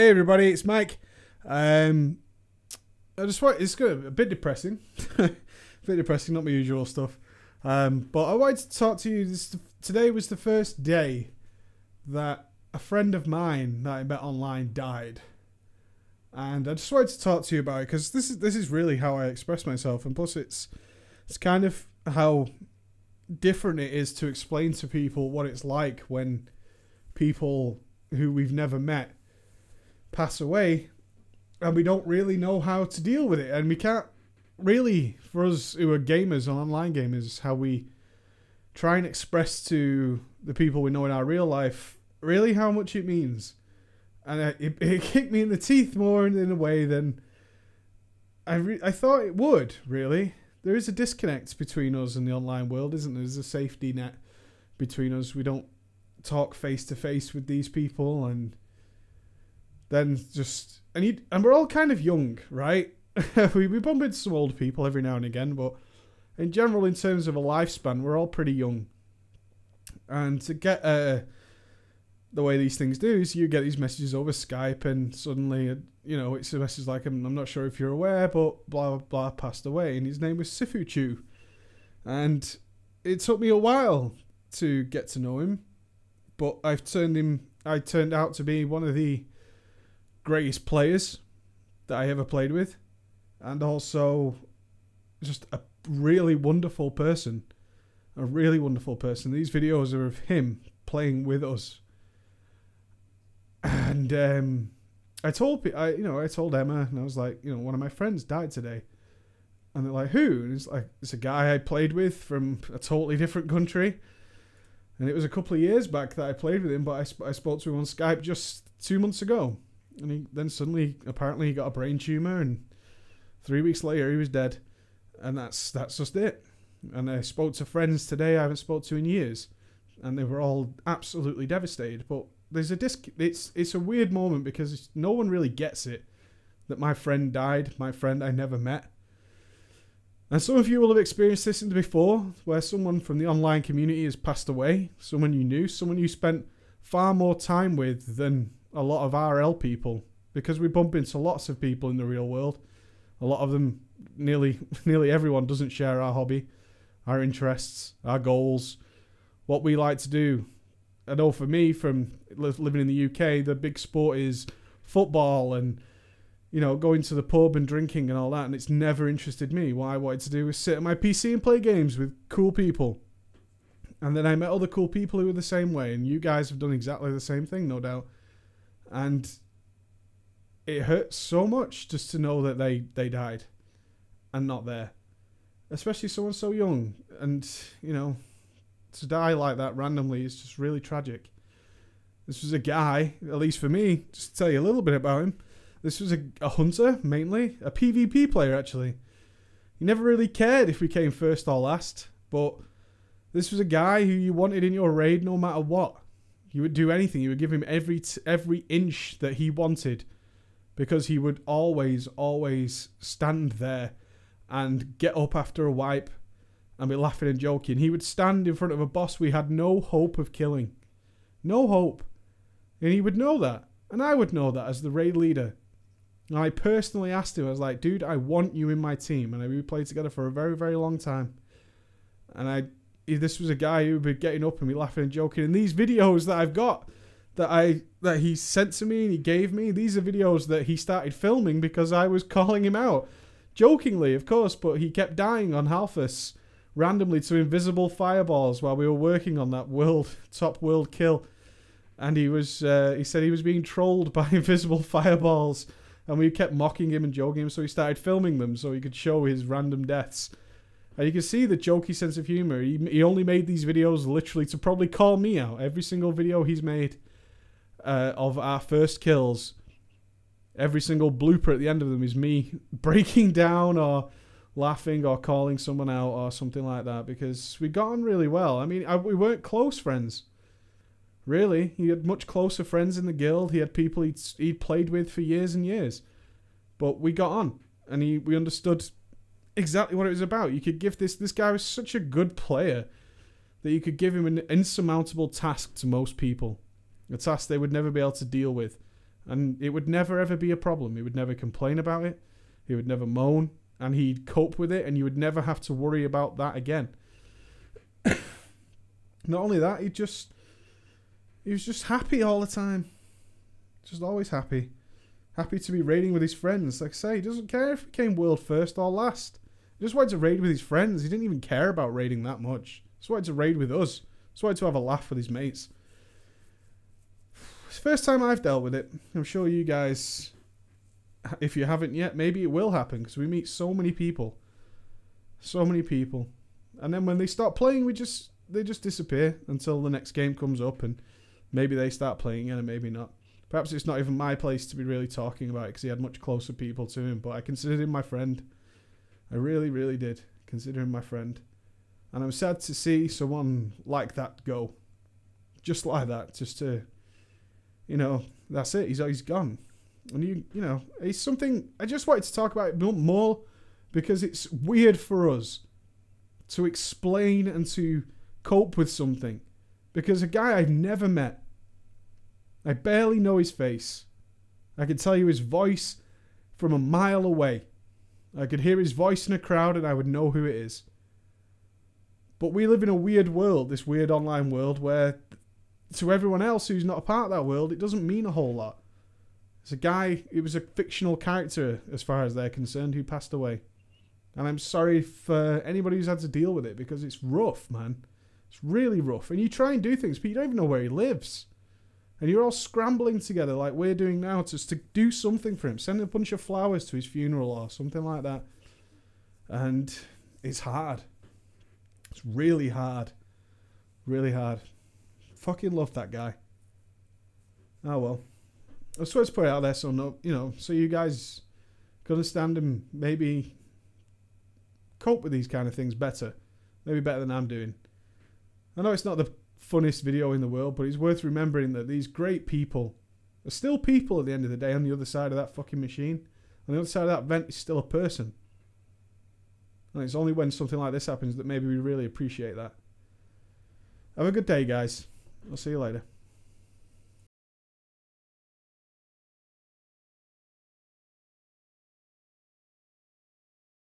Hey everybody, it's Mike. I just want, it's good, a bit depressing. A bit depressing, not my usual stuff. But I wanted to talk to you. Today was the first day that a friend of mine that I met online died. And I just wanted to talk to you about it because this is really how I express myself, and plus it's kind of how different it is to explain to people what it's like when people who we've never met pass away and we don't really know how to deal with it, and we can't really, for us who are gamers and online gamers, how we try and express to the people we know in our real life really how much it means. And it kicked me in the teeth more in a way than I thought it would, really. There is a disconnect between us and the online world, isn't there? There's a safety net between us. We don't talk face to face with these people, and then just and we're all kind of young, right? we bump into some old people every now and again, but in general, in terms of a lifespan, we're all pretty young. And to get the way these things do is you get these messages over Skype, and suddenly, you know, it's a message like, I'm not sure if you're aware, but blah, blah, blah, passed away. And his name was Sifu Chu. And it took me a while to get to know him, but I turned out to be one of the greatest players that I ever played with. And also just a really wonderful person. A really wonderful person. These videos are of him playing with us. And I told Emma, and I was like, one of my friends died today. And they're like, who? And it's like, it's a guy I played with from a totally different country. And it was a couple of years back that I played with him, but I spoke to him on Skype just 2 months ago. And then suddenly, apparently he got a brain tumor, and 3 weeks later he was dead. And that's just it. And I spoke to friends today I haven't spoke to in years, and they were all absolutely devastated. But there's it's a weird moment because no one really gets it that my friend died, my friend I never met. And some of you will have experienced this before, where someone from the online community has passed away, someone you knew, someone you spent far more time with than a lot of RL people, because we bump into lots of people in the real world. A lot of them, nearly everyone, doesn't share our hobby, our interests, our goals, what we like to do. I know for me, from living in the UK, the big sport is football and, going to the pub and drinking and all that, and it's never interested me. What I wanted to do was sit at my PC and play games with cool people. And then I met other cool people who were the same way, and you guys have done exactly the same thing, no doubt. And it hurts so much just to know that they died and not there. Especially someone so young. And, to die like that randomly is just really tragic. This was a guy, at least for me, just to tell you a little bit about him. This was a hunter, mainly. A PvP player, actually. He never really cared if we came first or last. But this was a guy who you wanted in your raid no matter what. You would do anything. You would give him every inch that he wanted. Because he would always stand there and get up after a wipe and be laughing and joking. He would stand in front of a boss we had no hope of killing. No hope. And he would know that. And I would know that as the raid leader. And I personally asked him, I was like, dude, I want you in my team. And we played together for a very, very long time. And this was a guy who would be getting up and be laughing and joking. And these videos that I've got, that he sent to me and he gave me, these are videos that he started filming because I was calling him out. Jokingly, of course, but he kept dying on Halphus randomly to invisible fireballs while we were working on that top world kill. And he said he was being trolled by invisible fireballs, and we kept mocking him and joking him, so he started filming them so he could show his random deaths. And you can see the jokey sense of humor. He only made these videos literally to probably call me out. Every single video he's made of our first kills, every single blooper at the end of them is me breaking down or laughing or calling someone out or something like that, because we got on really well. I mean, we weren't close friends, really. He had much closer friends in the guild. He had people he'd played with for years and years, but we got on, and we understood exactly what it was about. You could give this guy was such a good player that you could give him an insurmountable task to most people, a task they would never be able to deal with. And it would never ever be a problem. He would never complain about it. He would never moan. And he'd cope with it, and you would never have to worry about that again. Not only that, he was just happy all the time. Just always happy. Happy to be raiding with his friends. Like I say, he doesn't care if he came world first or last. He just wanted to raid with his friends. He didn't even care about raiding that much. He just wanted to raid with us. Just wanted to have a laugh with his mates. It's the first time I've dealt with it. I'm sure you guys, if you haven't yet, maybe it will happen, because we meet so many people. So many people. And then when they start playing, they just disappear until the next game comes up, and maybe they start playing again and maybe not. Perhaps it's not even my place to be really talking about it, because he had much closer people to him, but I considered him my friend. I really, really did consider him my friend. And I'm sad to see someone like that go. Just like that. Just to, that's it. He's gone. And you know, it's something I just wanted to talk about it more, because it's weird for us to explain and to cope with something. Because a guy I've never met, I barely know his face. I could tell you his voice from a mile away. I could hear his voice in a crowd and I would know who it is. But we live in a weird world, this weird online world, where to everyone else who's not a part of that world, it doesn't mean a whole lot. It's a guy, it was a fictional character as far as they're concerned, who passed away. And I'm sorry for anybody who's had to deal with it, because it's rough, man. It's really rough. And you try and do things, but you don't even know where he lives. And you're all scrambling together like we're doing now just to do something for him. Send a bunch of flowers to his funeral or something like that. And it's hard. It's really hard. Really hard. Fucking love that guy. Oh well. I was supposed to put it out there so you guys can understand and maybe cope with these kind of things better. Maybe better than I'm doing. I know it's not the funniest video in the world, but it's worth remembering that these great people are still people at the end of the day on the other side of that fucking machine. On the other side of that vent is still a person. And it's only when something like this happens that maybe we really appreciate that. Have a good day, guys. I'll see you later.